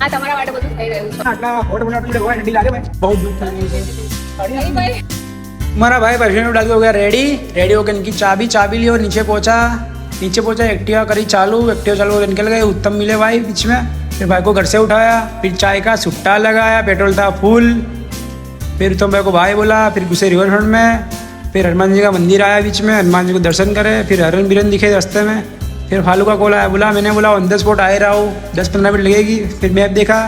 આ તમારા માટે બધું થઈ રહ્યું છે. આટલા હોટ બનાવટ હોય ઠંડી લાગે ભાઈ બહુ દૂર થઈ ગયું છે. નહીં ભાઈ हमारा भाई वर्षन डाल हो गया रेडी होकर इनकी चाबी ली और नीचे पहुंचा एक्टिवा करी चालू होकर निकल गए। उत्तम मिले भाई बीच में, फिर भाई को घर से उठाया, फिर चाय का सुट्टा लगाया, पेट्रोल था फुल। फिर उत्तम भाई को भाई बोला, फिर घुसे रिवर फ्रंट में, फिर हनुमान जी का मंदिर आया बीच में, हनुमान जी को दर्शन करे, फिर हरन बिरन दिखे रास्ते में। फिर फालू का कॉल आया, बोला मैंने बोला ऑन द स्पॉट आ रहा हूँ, 10-15 मिनट लगेगी। फिर मैप देखा,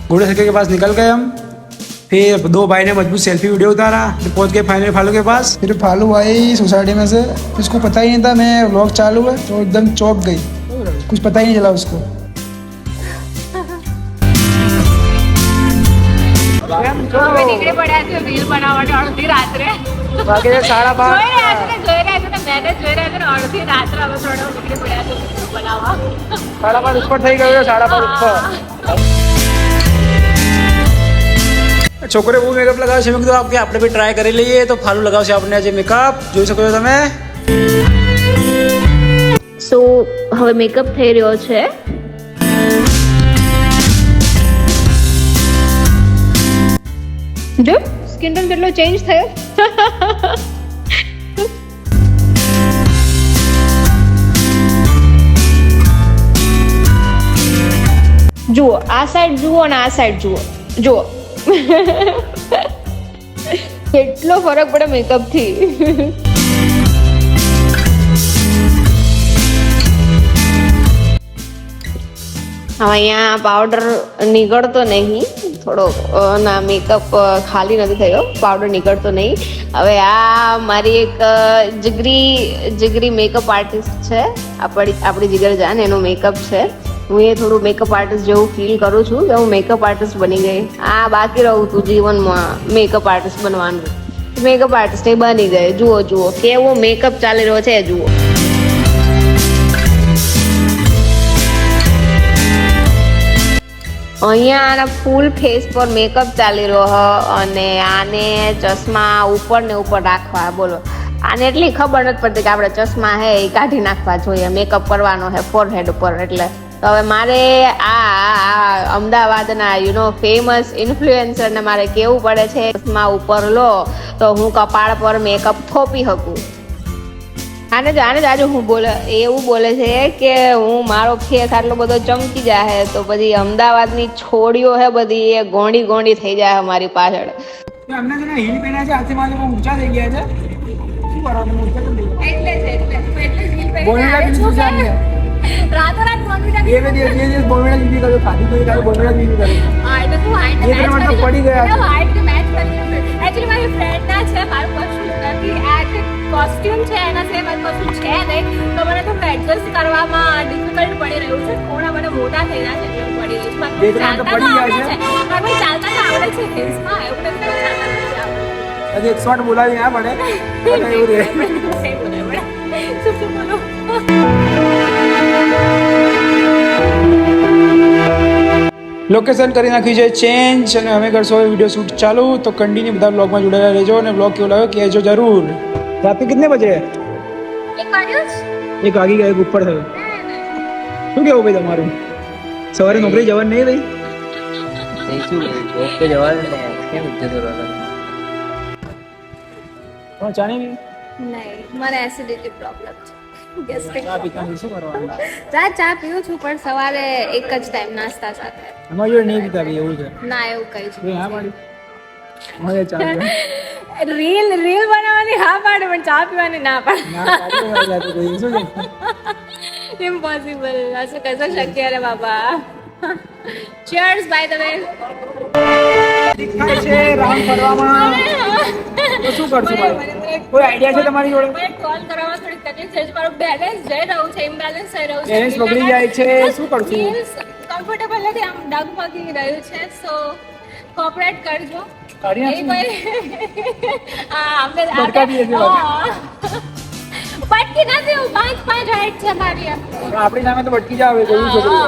घोड़े सके के पास निकल गए हम। फिर दो भाई ने मजबूत सेल्फी वीडियो उतारा, फिर पहुंच गए फाइनली फालू के पास। फिर फालू भाई सोसाइटी में से, उसको पता ही नहीं था मैं व्लॉग चालू है, तो एकदम चौंक गई, कुछ पता ही नहीं चला उसको। અમે નીકળી પડ્યા છે રીલ બનાવવા અડધી રાત્રે. વાગે 5:30 જોઈ રહ્યા છે ને મેને જોઈ રહ્યા છે ને અડધી રાત્રે અમે થોડા નીકળી પડ્યા છે રીલ બનાવવા. 5:30 ઉપર થઈ ગયો, 5:30 ઉપર. છોકરે બહુ મેકઅપ લગાવે છે, મેં કીધું આપણે બી ટ્રાય કરી લઈએ, તો ફાલુ લગાવશે આપણે આજે મેકઅપ, જોઈ શકો છો તમે. સો હવે મેકઅપ થઈ રહ્યો છે. જો સ્કિન ટોન કેટલો ચેન્જ થયો. જુઓ આ સાઈડ જુઓ અને આ સાઈડ જુઓ કેટલો ફરક પડે મેકઅપ થી. હવે અહીંયા પાવડર નીકળતો નહીં, થોડો ના મેકઅપ ખાલી નથી થયો, પાવડર નીકળતો નહીં. હવે આ મારી એક જીગરી મેકઅપ આર્ટિસ્ટ છે, આપણી જીગર જાન, એનો મેકઅપ છે. હું એ થોડું મેકઅપ આર્ટિસ્ટ જેવું ફીલ કરું છું કે હું મેકઅપ આર્ટિસ્ટ બની ગઈ. આ બાકી રહું તું જીવનમાં મેકઅપ આર્ટિસ્ટ બનવાનું. મેકઅપ આર્ટિસ્ટ એ બની ગઈ. જુઓ કેવો મેકઅપ ચાલી રહ્યો છે, જુઓ. અહીંયા આના ફૂલ ફેસ પર મેકઅપ ચાલી રહ્યો અને આને ચશ્મા ઉપર ને ઉપર રાખવા. બોલો, આને એટલી ખબર નથી પડતી કે આપણે ચશ્મા હે એ કાઢી નાખવા જોઈએ, મેકઅપ કરવાનો હે ફોરહેડ ઉપર. એટલે તો હવે મારે આ અમદાવાદના ફેમસ ઇન્ફ્લુએન્સરને મારે કેવું પડે છે, ચશ્મા ઉપર લો તો હું કપાળ પર મેકઅપ થોપી શકું. આને જ આજે હું એવું બોલે છે કે હું મારો ફેસ આટલો બધો ચમકી જાય તો પછી અમદાવાદની છોડીઓ હે બધી એ ગોંડી થઈ જાય અમારી પાછળ. અમને છે ને હીલ પહેર્યા છે, આથી મારે બહુ ઊંચા થઈ ગયા છે. શું કરવાનું, ઊંચા કરી દઈએ. એટલે હીલ પહેરીને બોલવા બીજું ચાલે. રાતોરાત બોલવા બે દિવસ બોલવા બીજી કર્યો, ખાધી કોઈ કાલે બોલવા બીજી કર્યો. હા એટલે તું હાઈટ એ પ્રમાણે તો પડી ગયા. હાઈટ મેચ કરી. એક્ચ્યુઅલી મારી ફ્રેન્ડ ના છે, મારું કશું નથી. આ કોસ્ટ્યુમ છે એના છે, મારું કશું છે નહીં, તો મને થોડું એડજસ્ટ કરવામાં ડિફિકલ્ટ પડી રહ્યું છે. થોડા મને મોટા થઈ રહ્યા છે એટલે પડી રહ્યું છે. બે ત્રણ તો પડી ગયા છે. મારું ચાલતા તો આવડે છે હિલ્સમાં, એવું નથી કે ચાલતા નથી આવડે. હજી 100 બોલાવી ના પડે, એવું રહે. શું બોલો. લોકેશન કરી નાખ્યું છે ચેન્જ અને અમે કરશો વિડીયો શૂટ ચાલુ. તો કન્ટિન્યુ બધા બ્લોગમાં જોડાયેલા રહેજો અને બ્લોગ કેવો લાગ્યો કહેજો જરૂર. રાત में कितने बजे? 1 વાગ્યો એક વાગી ગયા, એક ઉપર થયો. શું કેવું ભાઈ તમારું? સવારે નોકરી જવાનું નહીં ભાઈ? ચાની નહીં, મને એસિડિટી પ્રોબ્લેમ છે. ચા પીતાની શું કરવાનું? ચા પીવું છું પણ સવારે એક જ ટાઈમ નાસ્તા સાથે. અમારી જોડે નહીં પીતા ભાઈ, એવું છે. ના એવું કઈ જ હા મારી મને ચા રીલ બનાવવાની હા પાડે પણ ચા પીવાની ના પાડે. શું છે? ઇમ્પોસિબલ. असं कसं शक्य रे बाबा. Cheers by the way. થાય છે રાઉન્ડ ફરવામાં, તો શું કરશું ભાઈ? કોઈ આઈડિયા છે તમારી જોડે? મને કોલ કરવામાં થોડી તકલીફ થઈ છે, મારું બેલેન્સ જઈ રહ્યું છે, ઇમ્બેલેન્સ થઈ રહ્યું છે, બેલેન્સ બગડી જાય છે, શું કરશું? કમ્ફર્ટેબલ નથી, આમ ડગમગી રહ્યું છે. સો કોઓપરેટ કરજો. કરી નાખશું. આપણે ભટકા દઈએ છીએ પટકી નથી, હું 5 હાઈટ છે મારી. આપણી સામે તો ભટકી જાવ, જોયું છોકરી.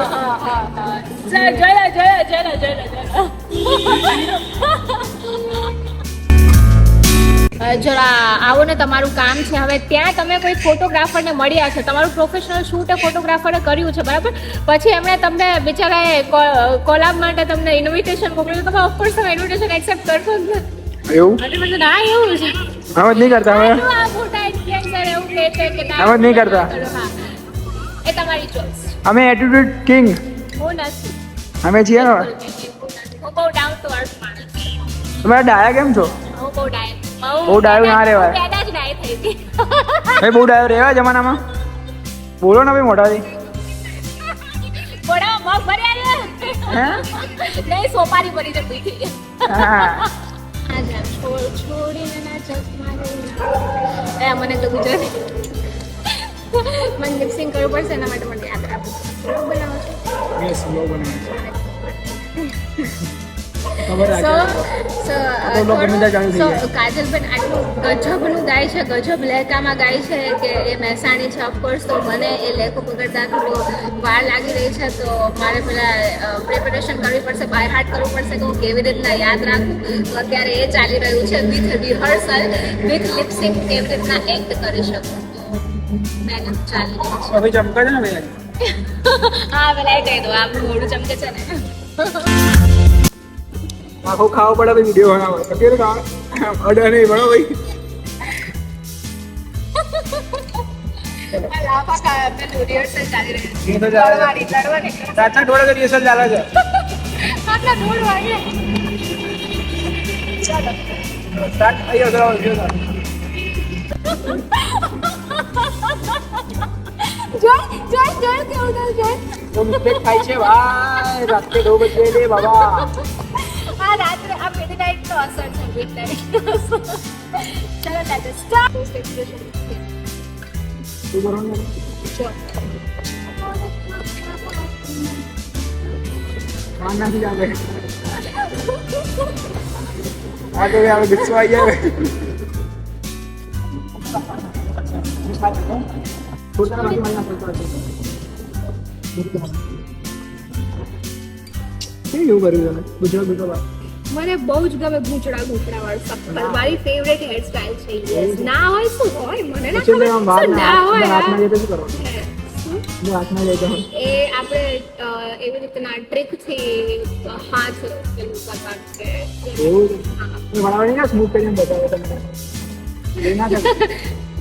જરા આવો ને, તમારું કામ છે હવે ત્યાં તમે કોઈ ફોટોગ્રાફરને મળ્યા છે, તમારું પ્રોફેશનલ શૂટ એ ફોટોગ્રાફરે કર્યું છે બરાબર, પછી એમણે તમને બિચારાએ કોલાબ માટે તમને ઇન્વિટેશન મોકલ્યું, તમે ઓફકોર્સ તમે ઇન્વિટેશન એક્સેપ્ટ કરશો જ ને? એવું એટલે મેં કીધું, હા એવું છે, હવે જ નહીં કરતા હવે આ મોટા ઇન્ફ્લુએન્સર એવું કહે છે કે ના, હવે જ નહીં કરતા. હા, એ તમારી ચોઇસ. અમે એટીટ્યુડ કિંગ હું નથી, અમે છીએ ને. હું બહુ ડાઉન ટુ અર્થ માણસ છું. તમે ડાયા કેમ છો? હું બહુ ડાય, બહુ ડાયું ના રહેવાય. પેદા જ ડાય થઈ હતી. ભાઈ બહુ ડાયો રહેવા જમાનામાં બોલો ને ભાઈ મોટાથી. બોડા મગ ભર્યા હે? નહીં, સોપારી ભરી જતી હતી. હા આજા છોડીને ના ચશ્મા લઈને. એ મને તો ગુજરાતી મને લિપસિંગ કરવું પડશે, એના માટે મને યાદ રાખવું. બરોબર બનાવો છો? યસ લો બનાવે ખબર So, ગમે ત્યાં ચાલુ થઈ જાય. કાજલબેન આટલું ગજબનું ગાય છે, ગજબ લહેકામાં ગાય છે કે એ મહેસાણી છે ઓફકોર્સ, તો મને એ લેખો પકડતા થોડો વાર લાગી રહી છે, તો મારે પેલા પ્રિપેરેશન કરવી પડશે, બાય હાર્ટ કરવું પડશે કે હું કેવી રીતના યાદ રાખું. તો અત્યારે એ ચાલી રહ્યું છે વિથ રિહર્સલ, વિથ લિપસિંગ કેવી રીતના એક્ટ કરી શકું. મેડમ ચાલી રહી છે. હવે ચમકે છે ને ભાઈ હા પેલા એ કહી દો, આપણું મોઢું ચમકે છે ને. આખો ખાવો પડે ભાઈ વિડીયો બનાવો તો કેવું ખાવ અડે નહીં ભણો ભાઈ. રિહર્સલ ચાલી રહ્યું છે. એ તો ચાલે છે. તળવાની. રાતના દોઢ વાગે રિહર્સલ ચાલે છે. આટલા 1:30 વાગે. સ્ટાર્ટ થઈ ગયો ચાલો વિડીયો જોઈ કેવું થયું જોઈ. તો મિસ્ટેક થાય છે ભાઈ રાત્રે 2 બજે લે બાબા. આ રાત્રે આ પેલી નાઈટ નો અસર છે, મિડ નાઈટ. ચલો તાતે સ્ટાર્ટ. તું કરો ને કાન નાખી જાવે આ તો હવે ગુસ્સો આવી જાય. છોટા બાકી મારી નાખો કેવું કર્યું તમે ગુજરાત મને બહુ જ ગમે ગૂંચડા વાળું સપ્પલ. મારી ફેવરેટ હેરસ્ટાઈલ છે. યસ, ના હોય શું હોય, મને ના પછી આમ ખબર બહાર શું ના હોય. હાથમાં હા. જતો શું કરવાનું? શું? જો હાથમાં જતો હોય એ આપણે એવી રીતના ટ્રીકથી હાથ પેલું કરવાનું છે. એવું ભણાવવાની ના સ્મૂથ કરીને બતાવે તમને એ ના કરે.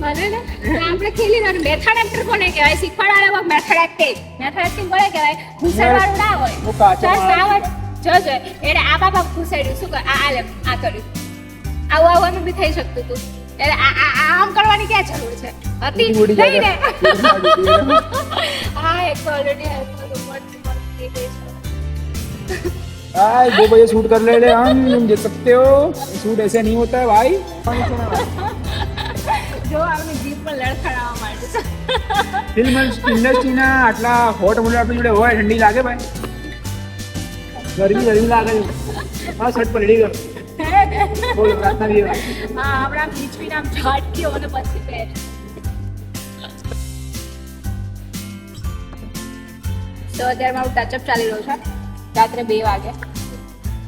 મને ને આપણે ખેલી રહ્યું મેથડ એક્ટર કોને કહેવાય, શીખવાડવાળા મેથડ એક્ટિંગ. મેથડ એક્ટિંગ કોને કહેવાય? ઘૂસેડવાળું ના હોય. હું કાચા ચાલ સાવટ જોજો એને આ બાબા ઘૂસેડ્યું, શું કર આ લે આ કર્યું, આવું એમ બી થઈ શકતું હતું. એટલે આમ કરવાની ક્યાં જરૂર છે હતી ઉડી નહીં જાય. ને. હા એક ઓલરેડી भाई 2 बजे शूट कर ले हम देख सकते हो शूट ऐसे नहीं होता है भाई. જો આપણે જીપ પર લડખડાવવા માટે છે. ફિલ્મ ઇન્ડસ્ટ્રીના આટલા હોટ મોડલ આપણી જોડે હોય ઠંડી લાગે ભાઈ? ગરમી લાગે છે. હા શર્ટ પર રેડી કર બોલો રાતના દિવસ હા આપણા બીચવી નામ ઝાટકીઓ અને પછી પહેર. તો અત્યારે મારું ટચઅપ ચાલી રહ્યું છે રાત્રે 2 વાગે.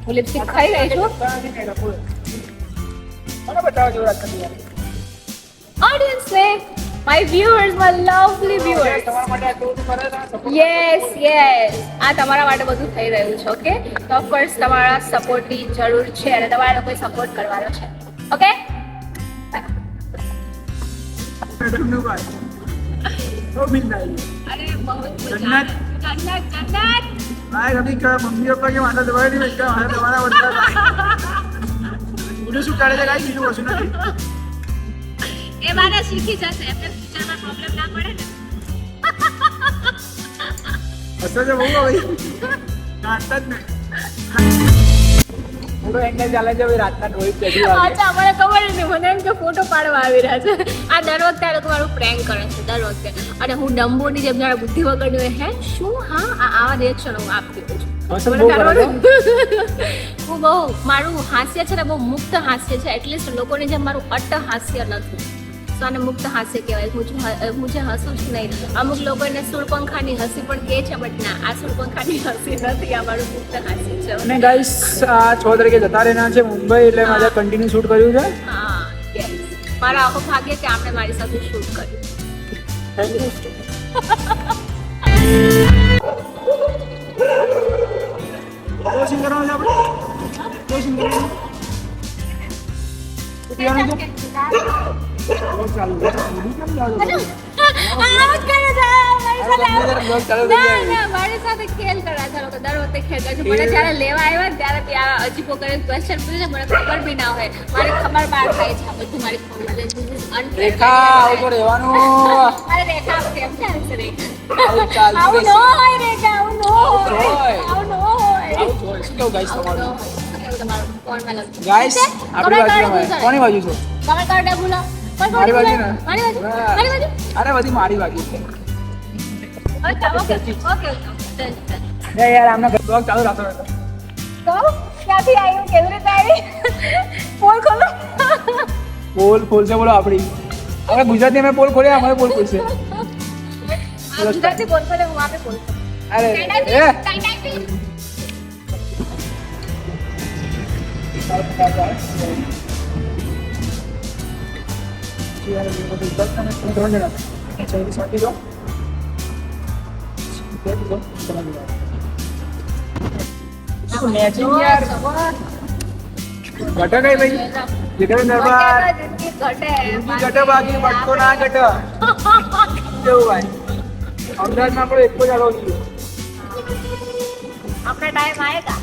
હું લિપસ્ટિક ખાઈ રહી છું. મને બતાવો છો રાતના દિવસ ઓડિયન્સ ને my viewers, my lovely viewers. તમારા માટે આટલું બધું કરે છે support યસ આ તમારા માટે બધું થઈ રહ્યું છે. ઓકે, તો ઓફકોર્સ તમારા સપોર્ટની જરૂર છે અને તમારા લોકોએ સપોર્ટ કરવાનો છે. ઓકે મેડમનું ભાઈ તો બિંદાઈ અરે બહુ જન્નત. જન્નત भाई कभी क्या मम्मी पापा के माथा दबाया नहीं बेटा माथा दबाना पड़ता है मुझे શું ચાલે છે ગાઈસ બીજું વસ્તુ નથી. એ મારા શીખી જશે એટલે ફ્યુચરમાં પ્રોબ્લેમ ના પડે ને. અસર છે બહુ ભાઈ નાટક ને પૂરો એંગલ ચાલે છે ભાઈ રાતના 2:30 વાગે. અચ્છા મને ખબર નથી, મને એમ કે ફોટો પાડવા આવી રહ્યા છે. આ દર વખતે આ લોકો મારું પ્રેન્ક કરે છે દર વખતે, અને હું ડમ્બોની જેમ જાણે બુદ્ધિ વગરની હોય. હે શું? હા આવા રિએક્શન હું આપતી હોઉં છું. અસર મને બહુ દર કરે વખતે હું બહુ મારું હાસ્ય છે ને બહુ મુક્ત હાસ્ય છે. એટલીસ્ટ લોકોની જેમ મારું અટ્ટ હાસ્ય નથી. તો આને મુક્ત હાસ્ય કહેવાય. હું જે હસું છું નહીં. અમુક લોકો એને સુરપંખાની હસી પણ કહે છે, બટ ના આ સુરપંખાની હસી નથી, આ મારું મુક્ત હાસ્ય છે. અને ગાઈસ આ 6 તારીખે જતા રહેના છે મુંબઈ એટલે મારે કન્ટિન્યુ શૂટ કર્યું છે. હા yes. મારા આખો ભાગ્ય કે આપણે મારી સાથે શૂટ કર્યું. કોશિશ કરવાનું છે આપણે કોશિશ કરવાનું પીવાનું છે ચાલુ મારી સાથે ખેલ કરવા ચાલો કે દર વખતે ખેલ કરે છે. મને જ્યારે લેવા આવ્યા ને ત્યારે ત્યાં અજીબો કરીને ક્વેશ્ચન પૂછે મને ખબર બી ના હોય. મારે ખબર બહાર થાય છે આ બધું મારી ખબર રેખા આવું તો રહેવાનું. અરે રેખા કેમ ચાલશે રેખા? આવું ચાલતું આવું ન રહેશે. હોય રેખા, આવું ન હોય, આવું ન હોય. આવું જ હોય. શું કેવું ગાઈસ આવું ન તમારું? હોય. શું કેવું તમારું? કોણમાં લખજો. ગાઈસ આપણી બાજુ ભૂલશો કોની બાજુ છો? તમે કાઢે ભૂલો. પણ મારી બાજુ ભૂલો. ને? મારી બાજુ મારી બાજુ. અરે બધી મારી બાજુ છે. ઓકે ઓકે ઓકે યાર આમને બ્લોગ ચાલુ રાખો. તો ક્યાંથી આવ્યું કેવી રીતે આવી પોલ ખોલો પોલ ખોલશે બોલો આપણી. હવે ગુજરાતી અમે પોલ ખોલ્યા અમારે પોલ ખોલશે. ગુજરાતી બોલ ખોલે હું આપે બોલ અરે એ મેચિંગ યાર ઘટે કઈ ભાઈ જીગર દરબાર ઘટે બાકી બટકો ના ઘટે કેવું ભાઈ અમદાવાદમાં આપણો એક જ આલો જોઈએ अपना टाइम आएगा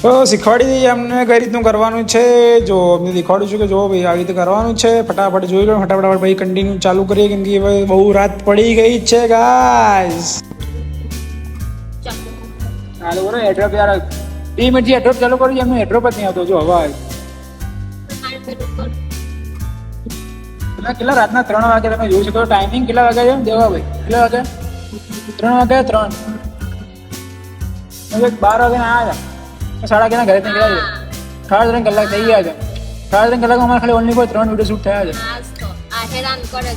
તો શીખવાડી દઈએ અમને કઈ રીતનું કરવાનું છે. જો અમને શીખવાડું છું કે જો ભાઈ આવી રીતે કરવાનું છે. ફટાફટ જોઈ લો ફટાફટ ભાઈ કન્ટિન્યુ ચાલુ કરીએ કેમ કે હવે બહુ રાત પડી ગઈ છે ગાઈસ. ચાલુ કરો એડ્રોપ યાર 2 મિનિટથી એડ્રોપ ચાલુ કરું છું એમનો એડ્રોપ જ નહીં આવતો. જો હવે કેટલા રાતના 3 વાગે તમે જોઈ શકો ટાઈમિંગ કેટલા વાગે છે દેવા ભાઈ કેટલા વાગે 3 વાગે 3 12 વાગે ના આવ્યા 11:30 ઘરે નીકળ્યા છે. 3.5 કલાક થઈ ગયા છે. 3.5 કલાકમાં અમારે ખાલી ઓનલી 3 વિડીયો શૂટ થયા છે. आज तो हैरान करे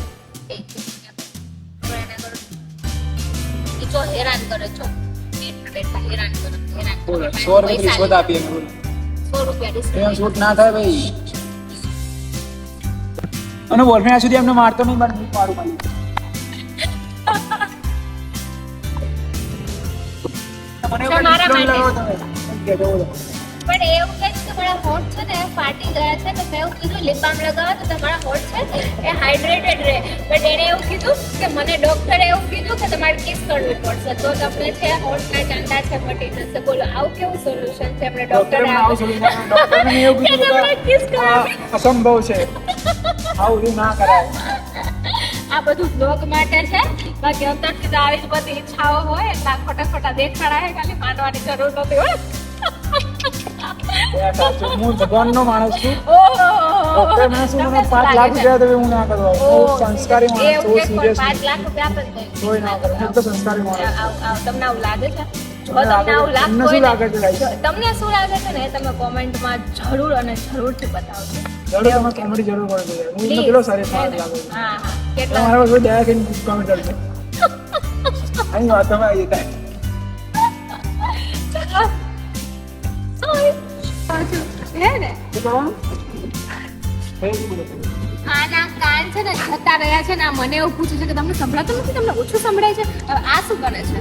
जो हैरान करे जो બેઠા हैरान करे બોલો हैरान 100 રૂપિયા રિશ્વત આપીએ અમે બોલો 100 રૂપિયા એમાં ડિસ્કાઉન્ટ શૂટ ના થાય ભાઈ. અને બોલફ્રેન્ડ આ સુધી એમને મારતો નહીં મારું ખાલી મને મારા એવું માટે. કહેજો બોલો. પણ એવું કે છે કે મારા હોઠ છે ને ફાટી ગયા છે તો મેં એવું કીધું લિપ બામ લગાવો તો તમારા હોઠ છે એ હાઇડ્રેટેડ રહે. બટ એણે એવું કીધું કે મને ડોક્ટરે એવું કીધું કે તમારે કિસ કરવું પડશે તો તમને છે હોઠના ચાંદા છે મટી જશે. બોલો આવું કેવું સોલ્યુશન છે આપણે ડોક્ટરે ડોક્ટરે મને આવું solution આપ્યું. ડોક્ટરે મને એવું કે કીધું તમારે kiss કે કરાવવી. આ અસંભવ છે આવું ના કરાય. આ બધું બ્લોગ માટે છે. બાકી અંદરથી તો આવી જ બધી ઈચ્છાઓ હોય એટલે ખોટા ખોટા દેખાડાય ખાલી માનવાની જરૂર નથી હોય. યાર સાચું હું ભગવાનનો માણસ છું. ઓહો ડોક્ટર મને શું મને 5 લાખ રૂપિયા તો હું ના કરવા. હું સંસ્કારી માણસ છું સિરિયસ 5 લાખ રૂપિયા આપે જ નહીં. કોઈ ના કરે. હું તો સંસ્કારી માણસ છું. તમને આવું લાગે છે? જો મને તમને આવું લાગે છે. લાગતું તમને શું હોય લાગે છે, ને, guys? તમને શું લાગે છે ને એ તમે કોમેન્ટમાં જરૂર અને જરૂરથી બતાવજો. જરૂર તમારે કોમેડી જરૂર પડે છે. હું તો પેલો સારી માણસ લાગુ છું. હા હા કેટલા તમારા પાસે દયા કરીને કોમેન્ટ કરજો. અહીં વાત તમે આવી જાય. હે ને શું કરવાનું? કઈ બોલો? આના કાન છે ને જતા રહ્યા છે ને આ મને એવું પૂછે છે કે તમને સંભળાતું નથી તમને ઓછું સંભળાય છે. હવે આ શું કરે છે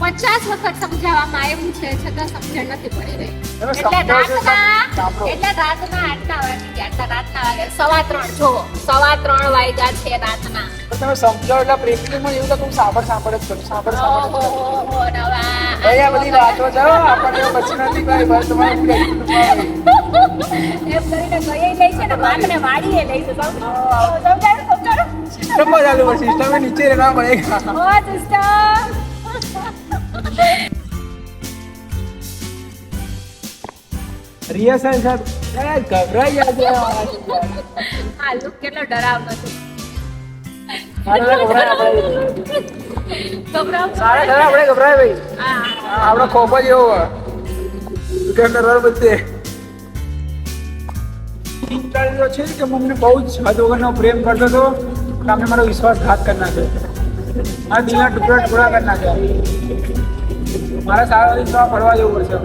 50 વખત સમજાવવામાં આવ્યું છે છતાં સમજણ નથી પડી રહી. હવે એટલે સમજાવજો, રાતના સાંભળો. એટલે રાતના 8 વાગી ગયા આટલા રાતના વાગે 3:15 જો 3:15 વાગ્યા છે રાતના. પણ તમે સમજાવો એટલે પ્રેમમાં એવું તો હું સાંભળ જ કરું સાંભળ જ કરું. ઓહો નવા ભાઈ આ બધી વાતો છે હો, આપણને એવું પછી નથી ભાઈ બસ તમારે શું લઈ એમ કરીને ગઈ લે છે ને માથને વાળીએ લે છે સમજાયું સિસ્ટમ માં ચાલુ હોય સિસ્ટમ નીચે રહેના પડેગા. ઓ સિસ્ટમ રિહર્સલ સર ગભરાઈ જાય છે આ લુક કેટલો ડરાવનો છે. સારા ગભરાય આપણે ગભરાવ સારા ખરા આપણે ગભરાય ભાઈ. હા આપણો ખોફ જ એવો હોય ડર બધે વિચારેલો છે કે મને બહુ જ હદ વગરનો પ્રેમ કરતો હતો તમે મારો વિશ્વાસઘાત કરી નાખ્યો. મારા દિલના ટુકડા ટુકડા કરી નાખ્યા. મારા સારા વિશ્વાસ પડવા જેવું પડશે.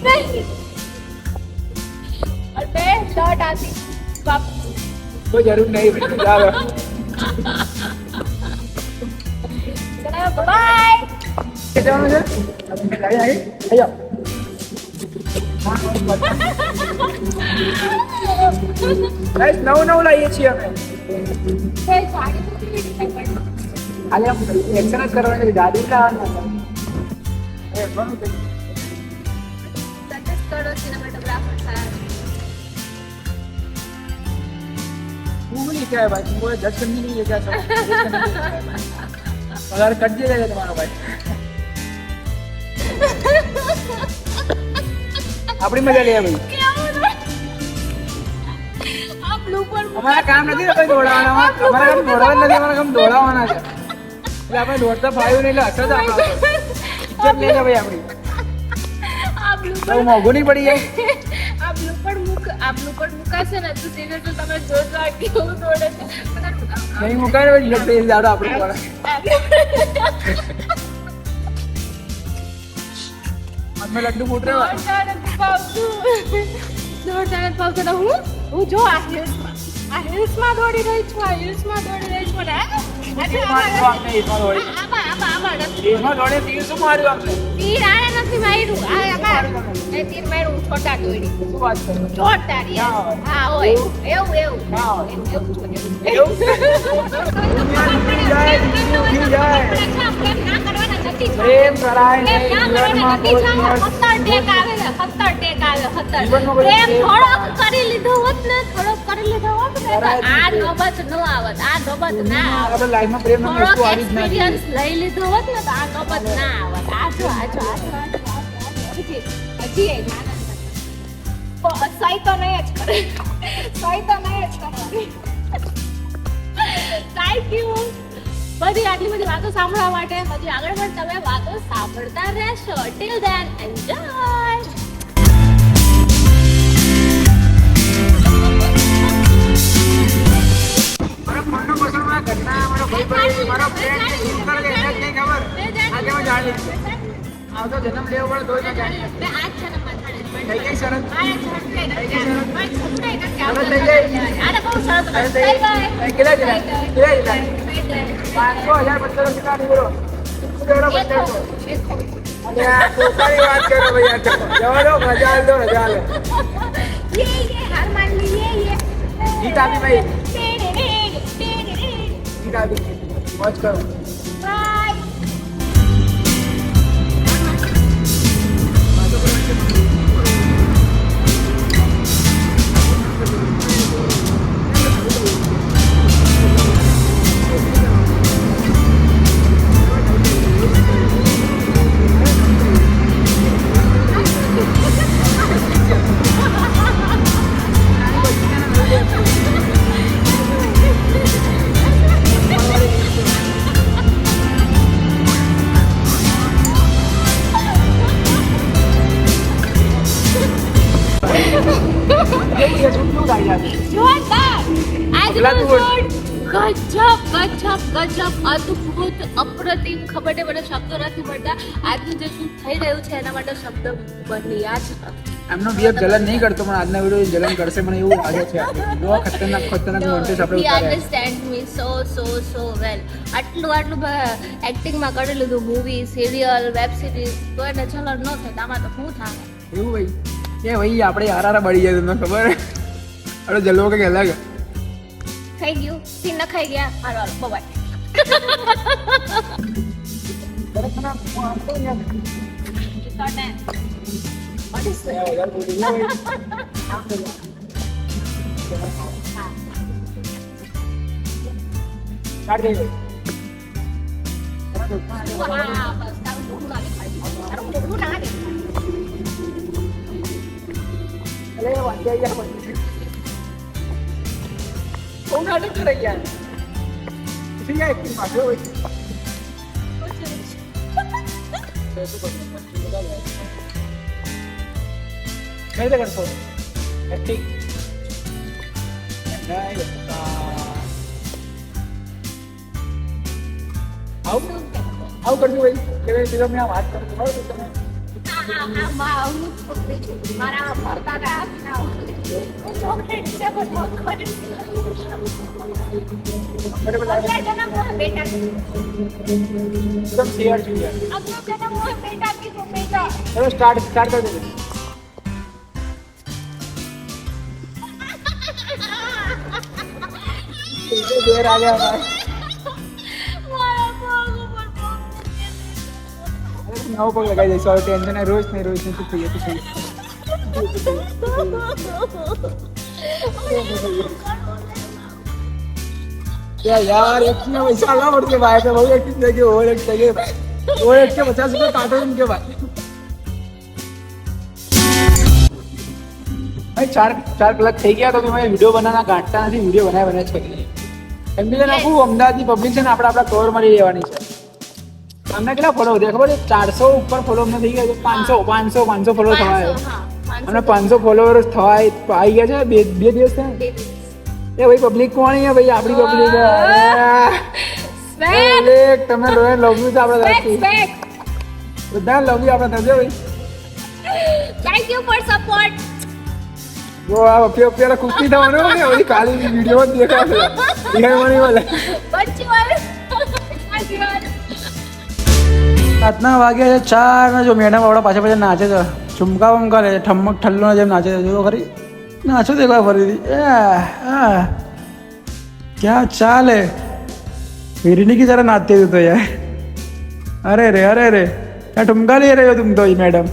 નહીં लौट आती वापस। कोई जरूर नहीं बेटा जाओ चलो बाय। कैसे हो मुझे आई जाओ गाइस नव लाइए છીએ અમે ખાલી આમ એક્શન જ કરવાની છે ગાડી લાવવાનું એ ઘણું થઈ સજેસ્ટ કરો સિનેમેટોગ્રાફર સાહેબ। तू नहीं क्या है भाई तुमको जज करने के लिए क्या सब अगर कट दिया जाएगा तुम्हारा भाई अपनी मजा ले भाई आप બ્લુપર हमारा काम नहीं है कोई दौड़ाना हमारा काम दौड़ाना नहीं हमारा काम दौड़ाना है એટલે આપણે દોડતા ફાવ્યું નહીં એટલે હસત આપણે ઇજ્જત લઈ લે ભાઈ આપણી આ બ્લુપર બહુ મોંઘું નહીં પડી જાય આ બ્લુપર મુકાશે ને તો સીધે તો તમે જોજો કેવું દોડે છે નહીં મુકાય ને ઇજ્જત લઈ જાડો આપણે દ્વારા મનમાં લડ્ડુ ફૂટ રહ્યો દોડતા પાવતું હું જો આ હિલ્સમાં દોડી રહી છું આ હિલ્સમાં દોડી રહી છું ને દેશમાં દોડે તીર શું માર્યું આપણે તીર આને નથી માર્યું આ આમાં એ તીર માર્યું હું છોટા દોડી શું વાત કરો છોટા રે હા હોય એવું હા. એવું પ્રેમ કરાય નહીં જીવનમાં જીવનમાં કોઈ દિવસ ટેક આવે ખતર જીવનમાં કોઈ પ્રેમ પ્રેમ થોડોક કરી લીધો હોત ને તો આ નોબત ન આવત આ નોબત ના આવત આપણે લાઈફમાં પ્રેમ ની વસ્તુ આવી જ ના જોઈએ. એક્સપિરિયન્સ લઈ લીધો હોત ને તો આ નોબત ના આવત આજો હજી એક આનંદ સહી તો નહીં જ કરે સહી તો નહીં જ કરવાની થેન્ક યુ બધી આટલી બધી વાતો સાંભળવા માટે હજી આગળ પણ તમે વાતો સાંભળતા રહેશો ટિલ ધેન એન્જોય મારા ફોનનો પાસવર્ડ મારા ઘરના મારો ભાઈ મારો ફ્રેન્ડ શું કરે છે એને જ નહીં ખબર આજે હું જાણી લઈશ આવતો જન્મ લેવો પડે તોય ના જાણી બે આ છે ને માથાડે થઈ ગઈ શરત આને બહુ સરસ થઈ કેટલા જણા કેટલા જણા 500 1000 1500 કેટલા નહીં બોલો અને આ પોતાની વાત કરો ભાઈ આ જવા દો મજા લો રજા લે ये हार मान ली ये જીત આપી ભાઈ टेढ़े જીત આપી મોજ કરો बाय જોરદાર આજનો શોટ ગજબ અદ્ભુત અપ્રતિમ ખબર નહીં મને શબ્દો નથી મળતા આજનું જે શૂટ થઈ રહ્યું છે એના માટે શબ્દ બન્યા જ નથી એમનો બીએફ જલન નહીં કરતો પણ આજના વિડીયો જલન કરશે મને એવું લાગે છે બહુ ખતરનાક મોન્ટેજ આપણે He ઉતાર્યા understand me so well આટલું એક્ટિંગમાં કરી લીધું મૂવી સિરિયલ વેબ સિરીઝ તો એને ચલણ ન થાય આમાં તો શું થાય એવું ભાઈ કે ભાઈ આપણે હારા બળી જાય તમને ખબર અરે જલવો કે અલગ થઈ ગયું સીન ન ખાઈ ગયા હાલો બાય What is this? કાઢ દે અરે વાંચી ગયા કોણ નાટક કરે યાર પછી યાર એક માથે હોય કઈ રીતે કરશો એક્ટિંગ આવું કરજો ભાઈ કે સીધો મેં વાત કરું બરાબર તમે મારા ભરતા ચોકલેટ છે બેટા एकदम शेयर चाहिए चलो स्टार्ट कर दो देर आ गया भाई नौ को लगाई जैसे और टेंशन है रोज नहीं चुप चाहिए यार एक में पैसा ला पड़ते भाई पे बहुत एक चाहिए और एक चाहिए और एक के 50 रुपए काटो इनके भाई ચાર કલાક થઈ ગયા તો મેં વિડીયો બનાવના ગાંઠતા નથી વિડીયો બનાવ્યા જ કરી એમની નાખું અમદાવાદની પબ્લિક છે ને આપણે કવર મારી લેવાની છે અમને કેટલા ફોલો થયા ખબર છે 400 ઉપર ફોલો અમને થઈ ગયા છે 500 ફોલો થવા અમને 500 ફોલોવર્સ થવા આવી ગયા છે બે દિવસ થયા એ ભાઈ પબ્લિક કોણ છે ભાઈ આપણી પબ્લિક તમે લોય લવ યુ તો આપણે બધા લવ યુ આપણે થશે ભાઈ થેન્ક યુ ફોર સપોર્ટ જો આ પેલા કુસ્તી થવાનું ને ઓલી કાલી વિડીયો જ દેખાશે યાર મને બોલે બચ્ચી વાલે રાતના વાગ્યા છે 4 ને જો મેડમ આવડા પાછા નાચે છે ઠુમકા વમકા લે ઠમક ઠલ્લો જેમ નાચે છે જો ખરી નાચો દેખો ફરીથી ક્યાં ચાલે वीरनी की तरह नाचते हो तो यार अरे रे क्या ठुमका ले रहे हो तुम तो मैडम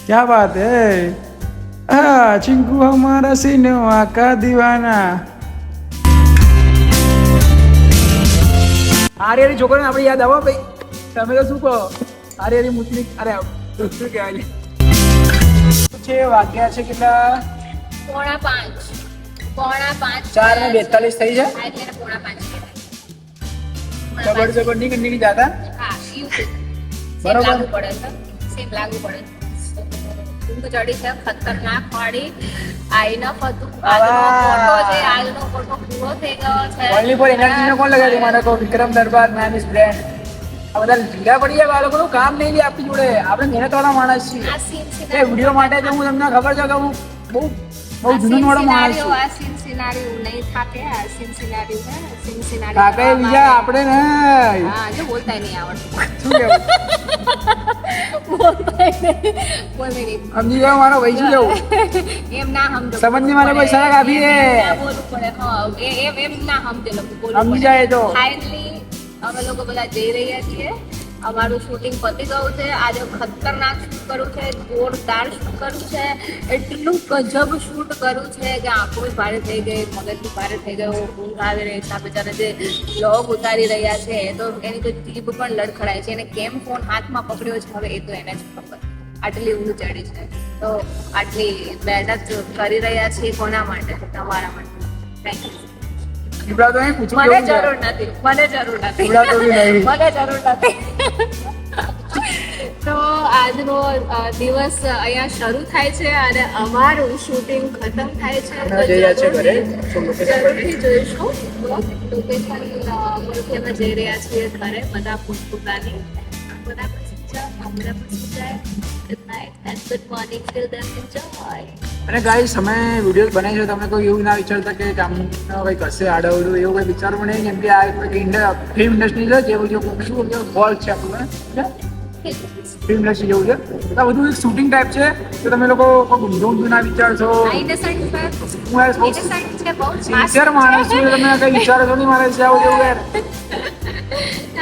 क्या बात है चिंकू हमारा सिनेमा का दीवाना આર્યની છોકરીને આપણે યાદ આવો ભાઈ તમે તો શું કહો આર્યની મુસ્લિમ અરે શું કહેવાય છે વાગ્યા છે કેટલા 4:45 4:42 થઈ છે એટલે 4:45 જબર નહીં કંઈ જાતા હા બરોબર. લાગુ પડે છે સેમ લાગુ પડે ઊંઘ ચડી છે ખતરનાક વાળી આઈનો ફતું ફોટો છે આજનો ફોટો પૂરો થઈ ગયો છે ઓનલી ફોર એનર્જી નો કોણ લગાડી મને કહો વિક્રમ દરબાર મેન ઇઝ બ્રેન્ડ આ બધા ઢીલા પડી ગયા બાળકોનું કામ નહીં લે આપણી જોડે આપણે મહેનતવાળા માણસ છીએ આ સીન એ વિડીયો માટે તો હું તમને ખબર છે કે હું બહુ જૂનું વાળો માણસ છું આ સીન સિનારીઓ નહીં થાકે આ સીન સિનારીઓ છે સીન સિનારીઓ કાકે બીજા આપણે નહીં હા જો બોલતા નહીં આવડતું શું કહેવું બોલતા નહીં સમજી ગયો મારો ભાઈ શું કેવું એમ ના સમજો સમજની મારે કોઈ સલાહ આપી દે ના બોલવું પડે હા એમ ના સમજે લોકો બોલવું સમજી જાય તો ફાઇનલી અમે લોકો બધા જઈ રહ્યા છીએ અમારું શૂટિંગ પતી ગયું છે આજે ખતરનાક શૂટ કર્યું છે જોરદાર શૂટ કર્યું છે એટલું ગજબ શૂટ કર્યું છે કે આંખો ભારે થઈ ગઈ મગજ ભારે થઈ ગયો ઊંઘ આવી રહી છે બિચારા જે વ્લોગ ઉતારી રહ્યા છે એ તો એની તો જીભ પણ લડખડાય છે એને કેમ ફોન હાથમાં પકડ્યો છે હવે એ તો એને જ ખબર આટલી ઊંઘ ચડી છે તો આટલી મહેનત કરી રહ્યા છીએ કોના માટે તમારા માટે થેન્ક યુ જીબડા તો અહીં પૂછવું મને કેવું છે? જરૂર નથી મને જરૂર નથી જીબડા તો બી નહીં. મને જરૂર નથી તો આજનો દિવસ અહીંયા શરૂ થાય છે અને અમારું શૂટિંગ ખતમ થાય છે અમે જઈ રહ્યા છીએ ઘરે. તો location પર જરૂરથી જોઈશું લોકેશન પરથી અમે જઈ રહ્યા છીએ ઘરે બધા પોતપોતાની બધા પણ સુઈ જાઓ, આપણે પણ સુઈ જાય. Good night and good morning till then enjoy. અને ગાઈસ અમે વિડીયો બનાવી છે તમે કોઈ એવું ના વિચારતા કે કામનું કંઈ કશે આડવડું એવું કંઈ વિચારવું નહીં કેમ કે આ ફિલ્મ ઇન્ડસ્ટ્રી છે જેવું શું બોલ છે આપણને ફિલ્મ ઇન્ડસ્ટ્રી જેવું છે તો આ બધું એક શૂટિંગ ટાઈપ છે તો તમે લોકો કોઈ ઊંધું ના વિચારશો Innocent છે. હું યાર બહુ Innocent છે, બહુ સિન્સિયર માણસ છું તમે કંઈ વિચારો છો નહીં મારે આવું જેવું યાર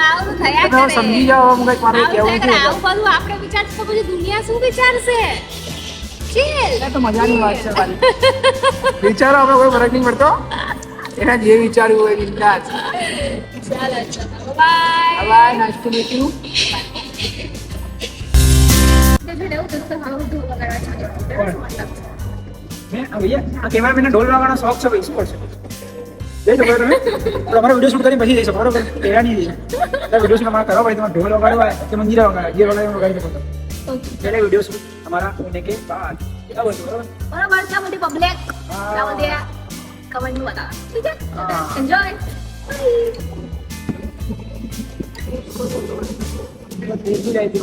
આવું થયા તમે કરે. સમજી જાઓ આમ કંઈક મારે આવું કહેવું થયા કરે. છે આવું બધું આપણે વિચારશું તો પછી દુનિયા શું વિચારશે Chill. એ તો મજાની વાત છે ખાલી વિચારો આપણે કોઈ ફરક નહીં પડતો એના જે વિચાર્યું હોય વિચાર ચાલો bye bye nice to meet you ભૈયા આ કેમેરામેનને ઢોલ વાગવાનો શોખ છે ભાઈ શું કરશે જઈ શકો તમે પણ અમારો વિડીયો શૂટ કરીને પછી જઈ શકો બરોબર પહેલા નહીં જઈએ વિડીયો શૂટ અમારા કરો ભાઈ તમારે ઢોલ વગાડવા હોય કે મંદિરા વગાડવા જે વગાડે વગાડી શકો તમે એટલે વિડીયો શૂટ हमारा होने के बाद क्या बोलते हो बराबर क्या मोटी पब्लिक क्या बोलते हैं कमेंट में बताना ठीक है एंजॉय देखी जाए थी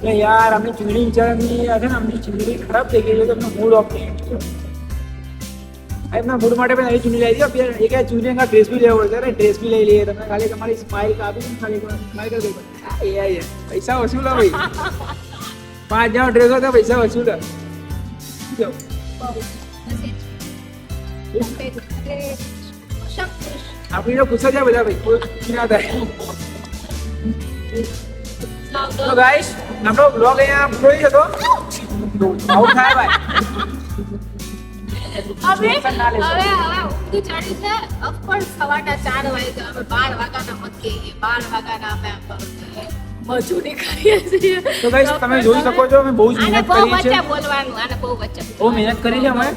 એટલે યાર આમની ચૂંટણી વિચારવાની છે ને, આમની ચૂંટણી ખરાબ થઈ ગઈ છે તો એમનો મૂડ ઓફ થઈ ગયો. એમના મૂડ માટે પણ આવી ચૂંટણી લઈ દો. એ કહે ચૂંટણી કા ડ્રેસ બી લેવો હોય ત્યારે ડ્રેસ બી લઈ લઈએ. તમે ખાલી તમારી સ્માઇલ કાપી ને ખાલી સ્માઇલ કરી દો. પૈસા વસૂલ ભાઈ. 5000 ડ્રેસ હોય તો પૈસા વસૂલ. જો આપણી તો ગુસ્સો છે બધા ભાઈ, કોઈ ખુશી ના થાય. તો ગાઈસ આપણો બ્લોગ અહીંયા પૂરો થઈ જતો. આવું થાય ભાઈ. હવે ઊંઘ ચડી છે. ઓફકોર્સ 4:15 વાગ્યા. અમે 12 વાગ્યાના મત કહીએ, 12 વાગ્યાના અમે મજૂરી કરીએ છીએ. તો ગાઈસ તમે જોઈ શકો છો અમે બહુ જ મહેનત કરી છે. વચ્ચે બોલવાનું, આને બહુ વચ્ચે બહુ મહેનત કરી છે અમે.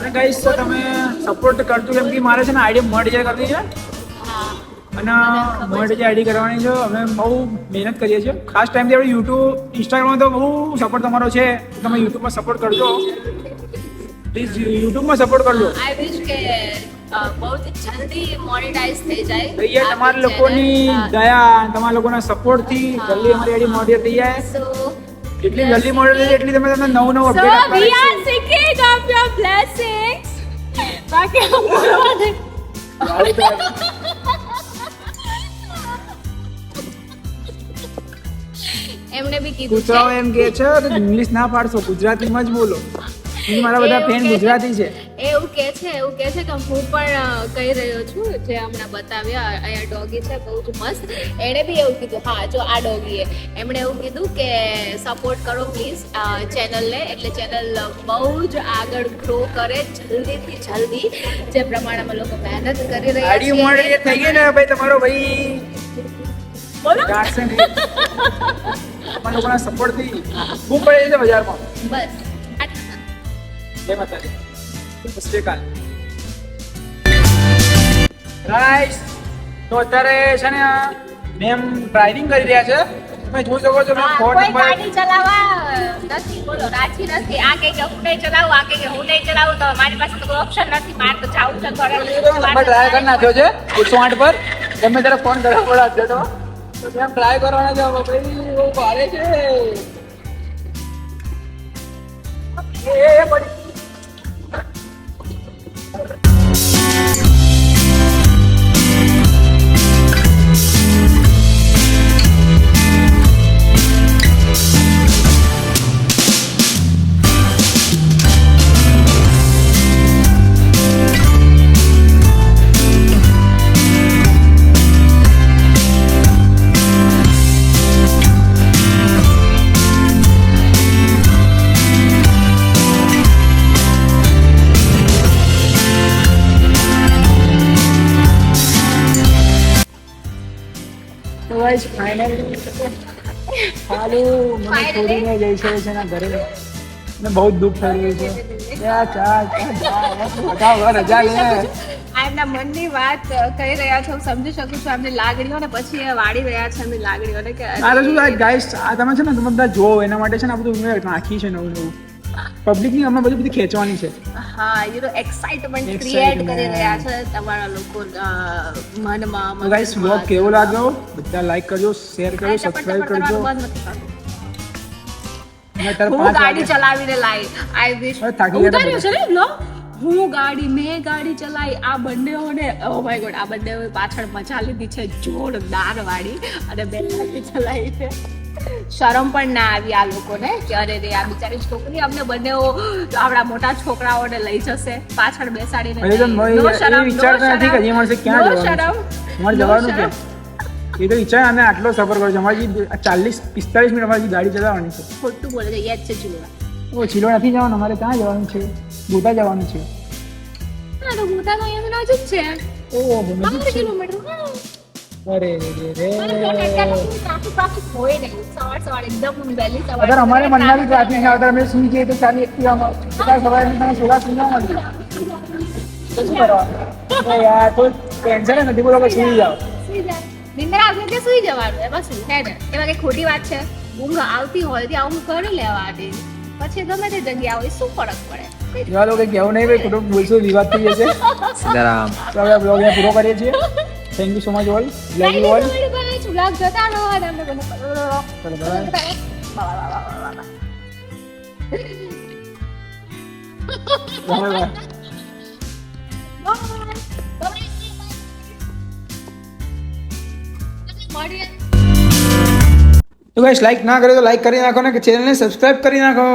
અને ગાઈસ તો તમે સપોર્ટ કરજો, કેમ કે મારે છે ને આઈડી મોનેટાઈઝ કરવી છે અને મોનેટાઈઝ આઈડી કરવાની છે. અમે બહુ મહેનત કરીએ છીએ. ખાસ ટાઈમથી આપણે યુટ્યુબ ઇન્સ્ટાગ્રામમાં તો બહુ સપોર્ટ તમારો છે. તમે યુટ્યુબમાં સપોર્ટ કરજો પ્લીઝ. યુટ્યુબમાં સપોર્ટ કરજો. આઈ વિશ કે બહુ જલ્દી મોનેટાઈઝ થઈ જાય. ભૈયા તમારા લોકોની દયા, તમારા લોકોના સપોર્ટથી જલ્દી અમારી આઈડી મોનેટાઈઝ થઈ જાય. So જેટલી જલ્દી મોનેટાઈઝ થાય એટલી તમે તમને નવું so અપડેટ we આપીશું. are seeking of your blessings. બાકી બોલવા એમને બી કીધું કૂતરાઓ એમ કે છે કે ઇંગ્લિશ ના પાડશો, ગુજરાતીમાં જ બોલો. મારા બધા ફ્રેન્ડ ગુજરાતી છે. એવું કે છે કે હું પણ કહી રહ્યો છું જે હમણાં બતાવ્યા. અહીંયા ડોગી છે બહુ જ મસ્ત. એણે બી એવું કીધું. હા જો આ ડોગી એમણે એવું કીધું કે સપોર્ટ કરો પ્લીઝ ચેનલને, એટલે ચેનલ બહુ જ આગળ ગ્રો કરે જલ્દીથી જલ્દી, જે પ્રમાણે અમે લોકો મહેનત કરી રહ્યા આઈડી છીએ. મોનેટાઈઝ થઈ ગઈ ને ભાઈ, તમારો ભાઈ બોલો ગાંઠશે નહીં. તમારા લોકોના સપોર્ટથી ખૂબ પડે છે બજારમાં. બસ આટલું. જય માતાજી. સત શ્રી અકાલ. ગાઈસ તો અત્યારે છે ને મેમ ડ્રાઇવિંગ કરી રહ્યા છે. તમે જોઈ શકો છો મેમ ફોન કોઈ નંબર. ગાડી ચલાવવા નથી, બોલો રાજી નથી. આ કે હું નહીં ચલાવું, આ કે હું નહીં ચલાવું, તો મારી પાસે તો કોઈ ઓપ્શન નથી. મારે તો જાવું છે ઘરે. નંબર ટ્રાય કરી નાખ્યો છે 108 પર. ગમે ત્યારે ફોન કરવા પડે તો મેમ ટ્રાય કરવાના છે. ભાઈ બહુ ભારે છે. એ પડી. તો ગાઈસ ફાઇનલી મને છોડીને જઈ છે એના ઘરે. મને બહુ જ દુઃખ થઈ રહ્યું છે. રજા લે. આ એમના મનની વાત કહી રહ્યા છો, સમજી શકું છું એમની લાગણીઓને. પછી એ વાળી રહ્યા છે એમની લાગણીઓને કે મારે શું થાય ગાઈસ, આ તમે છે ને તમે બધા જોવો એના માટે છે ને આ બધું મેં નાખી છે નવું નવું. પબ્લિકની અમે બધી ખેંચવાની છે. હા એક્સાઇટમેન્ટ ક્રિએટ કરી રહ્યા છે તમારા લોકો મનમાં. તો ગાઈસ વ્લોગ કેવો લાગ્યો બધા લાઈક કરજો, શેર કરજો, સબસ્ક્રાઇબ કરજો. હું ગાડી ચલાવીને લાવી. આઈ વિશ હવે થાકી ગયા ઉતાર્યો છે ને vlog? મેં ગાડી ચલાવી. આ બંનેઓને ઓ માય ગોડ, આ બંને પાછળ મજા લીધી છે જોરદાર વાળી, અને બે ગાડી ચલાવી છે. શરમ પણ ના આવી આ લોકોને કે અરે રે આ બિચારી છોકરી અમને બંનેઓ આપણા મોટા છોકરાઓને લઈ જશે પાછળ બેસાડીને. એ તો વિચારતા નથી કે અહીંયા મળશે ક્યાં જવાનું. અમારે જવાનું કે એ તો વિચાર. અમે આટલો સફર કર્યો છે. અમારી 40-45 મિનિટ અમારી ગાડી ચલાવવાની છે. ખોટું બોલે છે, યાદ છે ચૂલા. ઓ ચીલો નથી જવાનું, અમારે ક્યાં જવાનું છે? ગોતા જવાનું છે. હા તો ગોતા તો અહીંયા નજીક છે. ઓહો 15 કિલોમીટર. હા અરે અગર અમારે મનનારી ટ્રાફિક ના આવતા અમે સુઈ જઈએ તો સારી એક્ટિવામાં સવારે તમે સોલા સુઈ ના મળે તો શું કરવાનું યાર? કોઈ ટેન્શન નથી, બોલો કે સુઈ જાઓ. નિંદર આવતી કે સુઈ જવાનું, એમાં શું છે ને? એમાં કઈ ખોટી વાત છે? ઊંઘ આવતી હોય ત્યાં ઊંઘ કરી લેવાની, પછી ગમે તે જગ્યા હોય શું ફરક પડે? એવા લોકો કહેવું નહીં ભાઈ, ખોટું બોલશો વિવાદ થઈ જશે. સીતારામ. તો હવે બ્લોગ પૂરો કરીએ છીએ. Thank you so much all. Love you all. Blog જોતા રહો અને અમને મને મળીએ. તો ગાઈસ લાઈક ના કરે તો લાઈક કરી નાખો ને, કે ચેનલને સબસ્ક્રાઇબ કરી નાખો.